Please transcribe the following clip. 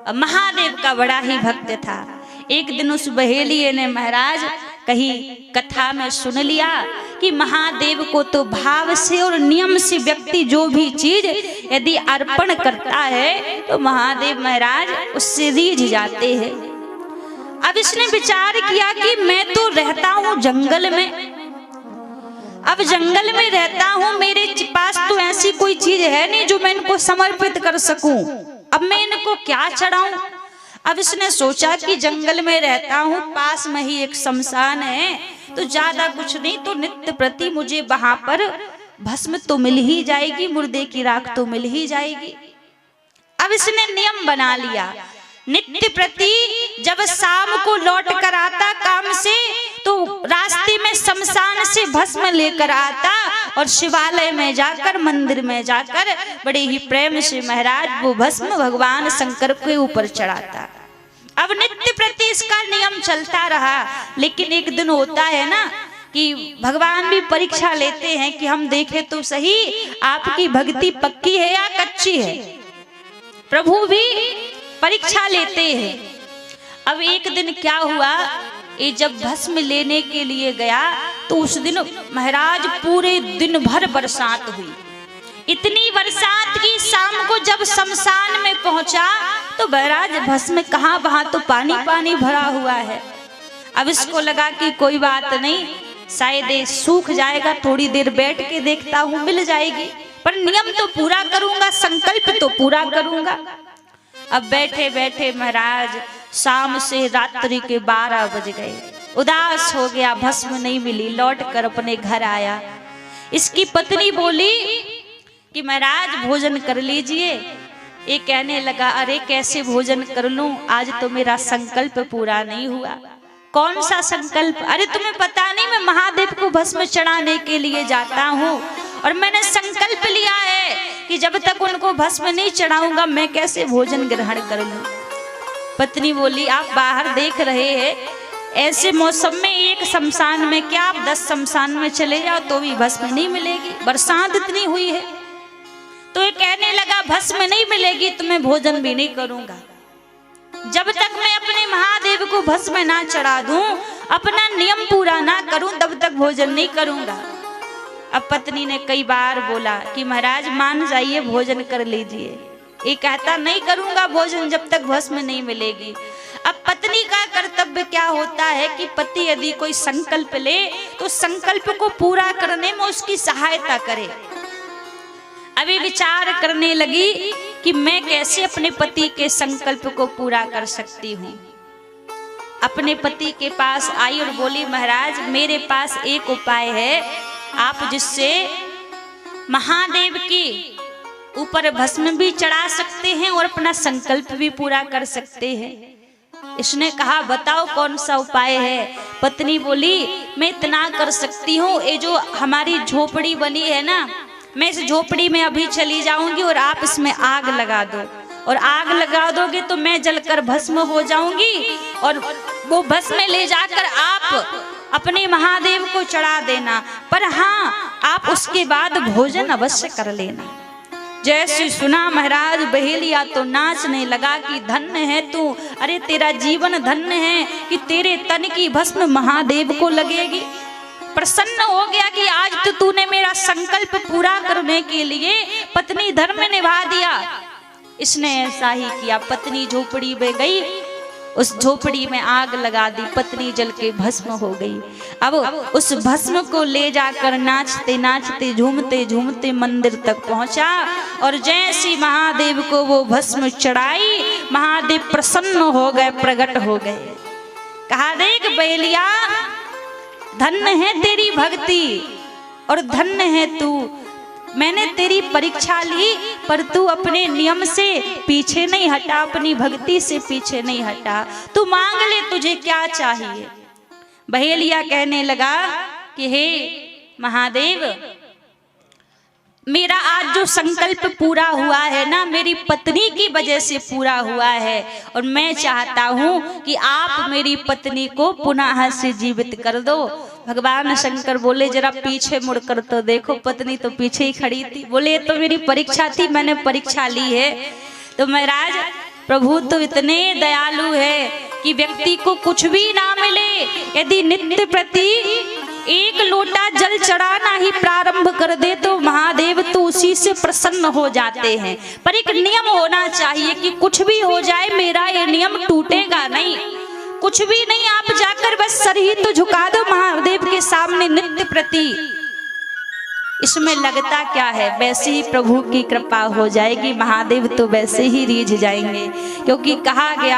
महादेव का बड़ा ही भक्त था। एक दिन उस बहेलिये ने महाराज कहीं कथा में सुन लिया कि महादेव को तो भाव से और नियम से व्यक्ति जो भी चीज यदि अर्पण करता है तो महादेव महाराज उससे रीझ जाते हैं। अब इसने विचार किया कि मैं तो रहता हूं जंगल में, अब जंगल में रहता हूं, मेरे पास तो ऐसी कोई चीज है नहीं जो मैं इनको समर्पित कर सकूं, अब मैं इनको क्या चढ़ाऊं। अब इसने सोचा कि जंगल में रहता हूं, पास में ही एक शमशान है, तो ज्यादा कुछ नहीं तो नित्य प्रति मुझे वहां पर भस्म तो मिल ही जाएगी, मुर्दे की राख तो मिल ही जाएगी। अब इसने नियम बना लिया, नित्य प्रति जब शाम को लौट कर आता काम से तो रास्ते में शमशान से भस्म लेकर आता और शिवालय में जाकर, मंदिर में जाकर बड़े ही प्रेम से महाराज वो भस्म भगवान शंकर के ऊपर चढ़ाता। अब नित्य प्रति इसका नियम चलता रहा, लेकिन एक दिन होता है ना कि भगवान भी परीक्षा लेते हैं कि हम देखें तो सही आपकी भक्ति पक्की है या कच्ची है। प्रभु भी परीक्षा लेते हैं। अब एक दिन क्या हुआ, ये जब भस्म लेने के लिए गया तो उस दिन महाराज पूरे दिन भर बरसात हुई, इतनी बरसात की शाम को जब शमशान में पहुंचा तो महाराज भस्म कहाँ, वहां तो पानी पानी भरा हुआ है। अब इसको लगा कि कोई बात नहीं, शायद ये सूख जाएगा, थोड़ी देर बैठ के देखता हूँ मिल जाएगी, पर नियम तो पूरा करूंगा, संकल्प तो पूरा करूंगा। अब बैठे बैठे महाराज शाम से रात्रि के 12 बज गए, उदास हो गया, भस्म नहीं मिली, लौट कर अपने घर आया। इसकी पत्नी बोली कि महाराज भोजन कर लीजिए। ये कहने लगा अरे कैसे भोजन कर लूं, आज तो मेरा संकल्प पूरा नहीं हुआ। कौन सा संकल्प? अरे तुम्हें पता नहीं मैं महादेव को भस्म चढ़ाने के लिए जाता हूँ और मैंने संकल्प लिया है कि जब तक उनको भस्म नहीं चढ़ाऊंगा मैं कैसे भोजन ग्रहण कर लूं। पत्नी बोली आप बाहर देख रहे हैं, ऐसे मौसम में एक शमशान में क्या आप 10 शमशान में चले जाओ तो भी भस्म नहीं मिलेगी, बरसात इतनी हुई है। तो ये कहने लगा भस्म नहीं मिलेगी तो मैं भोजन भी नहीं करूंगा, जब तक मैं अपने महादेव को भस्म ना चढ़ा दूं, अपना नियम पूरा ना करूं, तब तक भोजन नहीं करूंगा। अब पत्नी ने कई बार बोला कि महाराज मान जाइए, भोजन कर लीजिए। ये कहता नहीं करूंगा भोजन जब तक भस्म नहीं मिलेगी। अब पत्नी का कर्तव्य क्या होता है कि पति यदि कोई संकल्प ले तो संकल्प को पूरा करने में उसकी सहायता करे। अभी विचार करने लगी कि मैं कैसे अपने पति के संकल्प को पूरा कर सकती हूँ। अपने पति के पास आई और बोली महाराज मेरे पास एक उपाय है, आप जिससे महादेव के ऊपर भस्म भी चढ़ा सकते हैं और अपना संकल्प भी पूरा कर सकते हैं। इसने कहा बताओ कौन सा उपाय है। पत्नी बोली मैं इतना कर सकती हूँ, ये जो हमारी झोपड़ी बनी है ना, मैं इस झोपड़ी में अभी चली जाऊंगी और आप इसमें आग लगा दो, और आग लगा दोगे तो मैं जलकर भस्म हो जाऊंगी और वो भस्म ले जाकर आप अपने महादेव को चढ़ा देना, पर हाँ आप उसके बाद भोजन अवश्य कर लेना। जैसे सुना महाराज बहेलिया तो नाचने लगा कि धन्य है तू, अरे तेरा जीवन धन्य है कि तेरे तन की भस्म महादेव को लगेगी। प्रसन्न हो गया कि आज तो तूने मेरा संकल्प पूरा करने के लिए पत्नी धर्म निभा दिया। इसने ऐसा ही किया, पत्नी झोपड़ी में गई, उस झोपड़ी में आग लगा दी, पत्नी जल के भस्म हो गई। अब उस भस्म को ले जाकर नाचते नाचते झूमते झूमते मंदिर तक पहुंचा और जैसी महादेव को वो भस्म चढ़ाई, महादेव प्रसन्न हो गए, प्रकट हो गए। कहा देख बहेलिया धन्य है तेरी भक्ति और धन्य है तू, मैंने तेरी परीक्षा ली पर तू अपने नियम से पीछे नहीं हटा, अपनी भक्ति से पीछे नहीं हटा। तू मांग ले तुझे क्या चाहिए। बहेलिया कहने लगा कि हे महादेव मेरा आज जो संकल्प पूरा हुआ है ना, मेरी पत्नी की वजह से पूरा हुआ है और मैं चाहता हूँ कि आप मेरी पत्नी को पुनः से जीवित कर दो। भगवान शंकर बोले जरा पीछे मुड़कर तो देखो, पत्नी तो पीछे ही खड़ी थी। बोले तो मेरी परीक्षा थी, मैंने परीक्षा ली है। तो महाराज प्रभु तो इतने दयालु है कि व्यक्ति को कुछ भी ना मिले, यदि नित्य प्रति एक लोटा जल चढ़ाना ही प्रारंभ कर दे तो महादेव तो उसी से प्रसन्न हो जाते हैं। पर एक नियम होना चाहिए कि कुछ भी हो जाए मेरा ये नियम टूटेगा नहीं, कुछ भी नहीं, आप जाकर बस सर ही तो झुका दो महादेव के सामने नित्य प्रति। इसमें लगता क्या है, वैसे ही प्रभु की कृपा हो जाएगी, महादेव तो वैसे ही रीझ जाएंगे, क्योंकि कहा गया